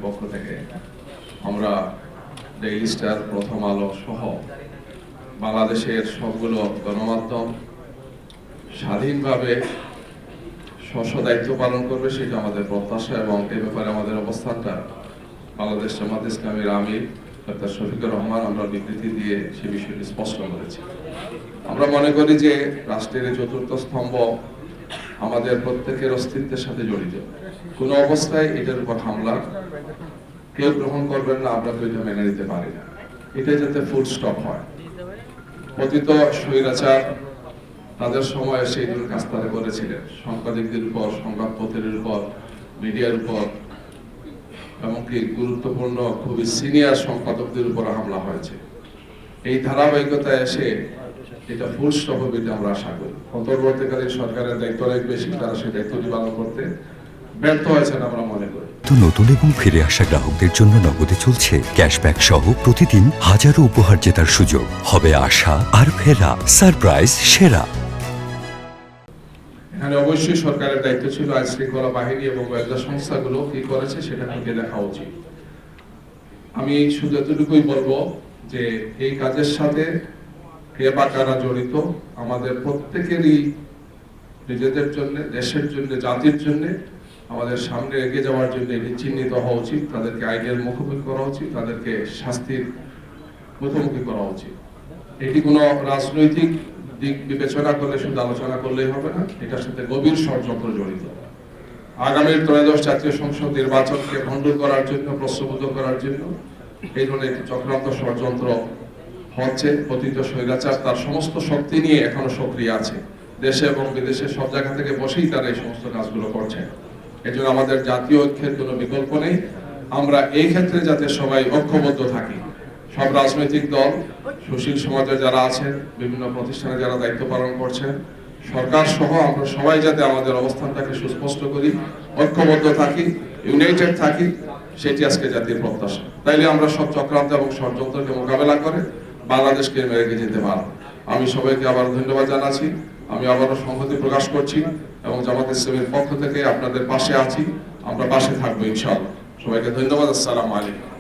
পক্ষ থেকে আমরা ডেইলি স্টার, প্রথম আলো সহ বাংলাদেশের সবগুলো গণমাধ্যম স্বাধীনভাবে স্ব দায়িত্ব পালন করবে, সেটা আমাদের প্রত্যাশা। এবং এ ব্যাপারে আমাদের অবস্থানটা বাংলাদেশ জামাত ইসলামীর আমির ডক্টর শফিকুর রহমান আমরা বিবৃতি দিয়ে সে বিষয়টি স্পষ্ট করেছি। আমরা মনে করি যে রাষ্ট্রের চতুর্থ স্তম্ভ আমাদের প্রত্যেকের অস্তিত্বের সাথে জড়িত। কোনো অবস্থায় এটার উপর হামলা কেউ গ্রহণ করবেন না, আমরা এটা মেনে নিতে পারি না। এটা যাতে ফুল স্টপ হয়। পতিত স্বৈরাচার তাদের সময় সেই ধরনের কাজ তারা করেছিলেন, সাংবাদিকদের উপর, সংবাদপত্রের উপর, মিডিয়ার উপর, এমনকি গুরুত্বপূর্ণ খুবই সিনিয়র সম্পাদকদের উপর হামলা হয়েছে। এই ধারাবাহিকতায় এসে এটা ফুল স্টপ হবে এটা আমরা আশা করি। অন্তর্বর্তীকালীন সরকারের দায়িত্ব অনেক বেশি, তারা সেই দায়িত্বটি পালন করতে ব্যর্থ হয়েছেন আমরা মনে করি। নতুন এবং ফিরে আসা গ্রাহকদের জন্য নগদে চলছে ক্যাশব্যাক সহ প্রতিদিন হাজারো উপহার জেতার সুযোগ। হবে আশা আর ফেরা, সারপ্রাইজ সেরা। এখানে অবশ্যই সরকারের দায়িত্ব ছিল আইন শৃঙ্খলা বাহিনী এবং গোয়েন্দা সংস্থাগুলো কি করেছে সেটা থেকে দেখা উচিত। আমি শুধু এতটুকুই বলবো যে এই কাজের সাথে কে বা কারা জড়িত, আমাদের প্রত্যেকেরই নিজেদের জন্য, দেশের জন্য, জাতির জন্য, আমাদের সামনে এগিয়ে যাওয়ার জন্য এটি চিহ্নিত হওয়া উচিত। তাদেরকে আইনের মুখোমুখি করা উচিত, তাদেরকে শাস্তির মুখোমুখি করা উচিত। এটি কোনো রাজনৈতিক দিক বিবেচনা করলে শুধু আলোচনা করলেই হবে না, এটার সাথে গভীর ষড়যন্ত্র জড়িত। আগামীর ত্রয়োদশ জাতীয় সংসদ নির্বাচনকে ভণ্ডুল করার জন্য, প্রশ্নবুদ্ধ করার জন্য এই ধরনের একটি চক্রান্ত ষড়যন্ত্র হচ্ছে। পতিত স্বৈরাচার তার সমস্ত শক্তি নিয়ে এখনো সক্রিয় আছে। দেশে এবং বিদেশে সব জায়গা থেকে বসেই তারা এই সমস্ত কাজগুলো করছে। এজন্য আমাদের জাতীয় ঐক্যের কোনো বিকল্প নেই। আমরা এই ক্ষেত্রে যাতে সবাই ঐক্যবদ্ধ থাকি, সব রাজনৈতিক দল, সুশীল সমাজে যারা আছেন, বিভিন্ন প্রতিষ্ঠানে যারা দায়িত্ব পালন করছেন, সরকার সহ আমরা সবাই যাতে আমাদের অবস্থানটাকে সুস্পষ্ট করি, ঐক্যবদ্ধ থাকি, ইউনাইটেড থাকি, সেটি আজকে জাতির প্রত্যাশা। তাইলে আমরা সব চক্রান্ত এবং ষড়যন্ত্রকে মোকাবেলা করে বাংলাদেশকে মেরে যেতে পারব। আমি সবাইকে আবার ধন্যবাদ জানাচ্ছি। আমি আবারও সংহতি প্রকাশ করছি এবং জামাত ইসলামীর পক্ষ থেকে আপনাদের পাশে আছি, আমরা পাশে থাকবো ইনশাআল্লাহ। সবাইকে ধন্যবাদ। আসসালামু আলাইকুম।